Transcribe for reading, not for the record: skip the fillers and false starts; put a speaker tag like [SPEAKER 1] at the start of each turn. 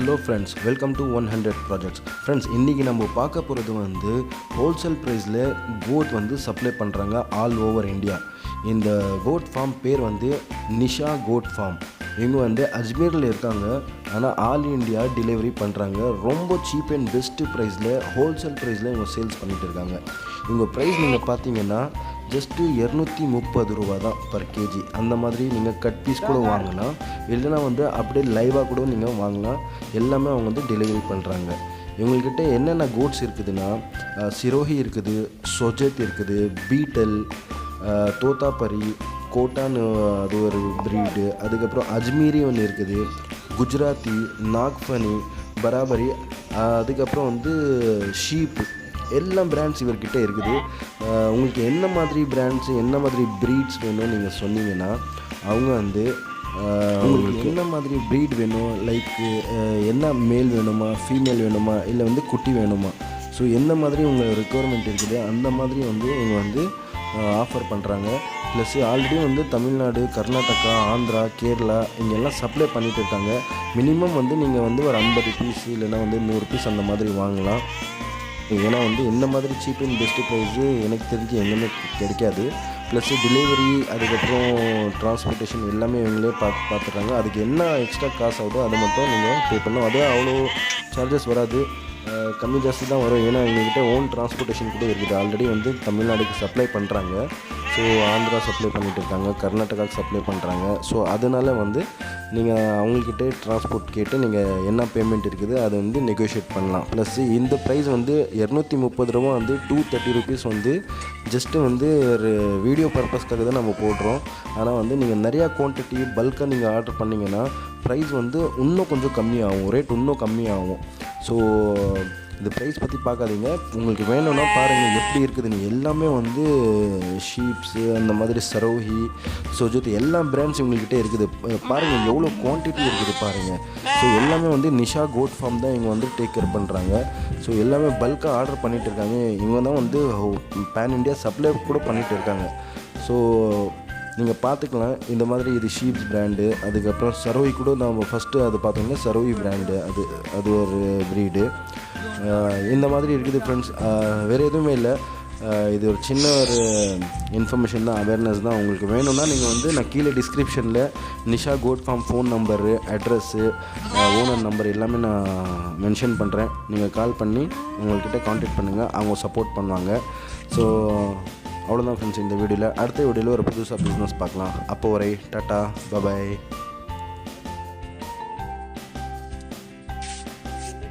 [SPEAKER 1] Hello friends, welcome to 100 projects. Friends, இன்னைக்கு நம்ம பார்க்க போகிறது வந்து ஹோல்சேல் ப்ரைஸில் கோட் வந்து சப்ளை பண்ணுறாங்க ஆல் ஓவர் இந்தியா. இந்த கோட் ஃபார்ம் பேர் வந்து நிஷா கோட் ஃபார்ம். இவங்க வந்து அஜ்மீரில் இருக்காங்க, ஆனால் ஆல் இண்டியா டெலிவரி பண்ணுறாங்க. ரொம்ப சீப் அண்ட் பெஸ்ட்டு ப்ரைஸில் ஹோல்சேல் ப்ரைஸில் இவங்க சேல்ஸ் பண்ணிகிட்டு இருக்காங்க. இவங்க ப்ரைஸ் நீங்கள் பார்த்தீங்கன்னா ஜஸ்ட்டு 230 ரூபா தான் பர் கேஜி. அந்த மாதிரி நீங்கள் கட் பீஸ் கூட வாங்கலாம், இல்லைனா வந்து அப்படியே லைவாக கூட நீங்கள் வாங்கலாம். எல்லாமே அவங்க வந்து டெலிவரி பண்ணுறாங்க. இவங்கக்கிட்ட என்னென்ன கோட்ஸ் இருக்குதுன்னா சிரோஹி இருக்குது, சொஜத் இருக்குது, பீட்டல், தோத்தாப்பரி, கோட்டான்னு அது ஒரு ப்ரீடு, அதுக்கப்புறம் அஜ்மீரி ஒன்று இருக்குது, குஜராத்தி, நாக்ஃபனி, பராபரி, அதுக்கப்புறம் வந்து ஷீப்பு, எல்லா பிராண்ட்ஸ் இவர்கிட்ட இருக்குது. உங்களுக்கு என்ன மாதிரி பிராண்ட்ஸு என்ன மாதிரி ப்ரீட்ஸ் வேணும் நீங்கள் சொன்னீங்கன்னா அவங்க வந்து உங்களுக்கு என்ன மாதிரி ப்ரீட் வேணும், லைக் என்ன மேல் வேணுமா, ஃபீமேல் வேணுமா, இல்லை வந்து குட்டி வேணுமா, ஸோ எந்த மாதிரி உங்கள் ரெக்குவயர்மெண்ட் இருக்குது அந்த மாதிரி வந்து இவங்க வந்து ஆஃபர் பண்ணுறாங்க. ப்ளஸ் ஆல்ரெடி வந்து தமிழ்நாடு, கர்நாடகா, ஆந்திரா, கேரளா இங்கெல்லாம் சப்ளை பண்ணிகிட்டு இருக்காங்க. மினிமம் வந்து நீங்கள் வந்து ஒரு 50 பீஸ் இல்லைன்னா வந்து 100 பீஸ் அந்த மாதிரி வாங்கலாம். ஏன்னா வந்து இந்த மாதிரி சீப் அண்ட் பெஸ்ட்டு ப்ரைஸு எனக்கு தெரிஞ்சு எங்கேயுமே கிடைக்காது. ப்ளஸ்ஸு டெலிவரி, அதுக்கப்புறம் ட்ரான்ஸ்போர்ட்டேஷன் எல்லாமே இவங்களே பார்த்துட்றாங்க. அதுக்கு என்ன எக்ஸ்ட்ரா காசு ஆகுதோ அதை மட்டும் நீங்கள் பே பண்ணணும். அது அவ்வளோ சார்ஜஸ் வராது, கம்மி ஜாஸ்தி தான் வரும். ஏன்னா எங்கள்கிட்ட ஓன் டிரான்ஸ்போர்ட்டேஷன் கூட இருக்குது. ஆல்ரெடி வந்து தமிழ்நாடுக்கு சப்ளை பண்ணுறாங்க, ஸோ ஆந்திரா சப்ளை பண்ணிகிட்டு இருக்காங்க, கர்நாடகாவுக்கு சப்ளை பண்ணுறாங்க. ஸோ அதனால் வந்து நீங்கள் அவங்கக்கிட்டே டிரான்ஸ்போர்ட் கேட்டு நீங்கள் என்ன பேமெண்ட் இருக்குது அதை வந்து நெகோஷியேட் பண்ணலாம். ப்ளஸ்ஸு இந்த ப்ரைஸ் வந்து 230 ரூபா வந்து 230 ருபீஸ் வந்து ஜஸ்ட்டு வந்து ஒரு வீடியோ பர்பஸ்க்காக தான் நம்ம போடுறோம். ஆனால் வந்து நீங்கள் நிறையா குவான்டிட்டி பல்காக நீங்கள் ஆர்டர் பண்ணிங்கன்னா ப்ரைஸ் வந்து இன்னும் கொஞ்சம் கம்மியாகும், ரேட் இன்னும் கம்மியாகும். ஸோ இந்த ப்ரைஸ் பற்றி பார்க்காதீங்க, உங்களுக்கு வேணும்னா பாருங்கள் எப்படி இருக்குதுன்னு. எல்லாமே வந்து ஷீப்ஸு, அந்த மாதிரி சரோஹி, சொஜத் எல்லா பிராண்ட்ஸ் உங்கள்கிட்ட இருக்குது. பாருங்கள் எவ்வளோ குவான்டிட்டி இருக்குது பாருங்கள். ஸோ எல்லாமே வந்து நிஷா கோட் ஃபார்ம் தான் இவங்க வந்து டேக் கேர் பண்ணுறாங்க. ஸோ எல்லாமே பல்காக ஆர்டர் பண்ணிகிட்டு இருக்காங்க. இவங்க தான் வந்து பேன் இண்டியா சப்ளை கூட பண்ணிகிட்டு இருக்காங்க. ஸோ நீங்கள் பார்த்துக்கலாம். இந்த மாதிரி இது ஷீப்ஸ் பிராண்டு, அதுக்கப்புறம் சரோஹி கூட நம்ம ஃபஸ்ட்டு அது பார்த்தோம்னா சரோஹி பிராண்டு, அது ஒரு ப்ரீடு. இந்த மாதிரி இருக்குது ஃப்ரெண்ட்ஸ். வேறு எதுவுமே இல்லை, இது ஒரு சின்ன ஒரு இன்ஃபர்மேஷன் தான், அவேர்னஸ் தான். உங்களுக்கு வேணும்னா நீங்கள் வந்து நான் கீழே டிஸ்கிரிப்ஷனில் Nisha goat farm phone number, address, owner number எல்லாமே நான் மென்ஷன் பண்ணுறேன். நீங்கள் கால் பண்ணி உங்கள்கிட்ட கான்டாக்ட் பண்ணுங்கள், அவங்க சப்போர்ட் பண்ணுவாங்க. ஸோ அவ்வளோதான் ஃப்ரெண்ட்ஸ் இந்த வீடியோவில். அடுத்த வீடியோவில் ஒரு புதுசாக பிஸ்னஸ் பார்க்கலாம். அப்போ வரை டாட்டா, பபாய்.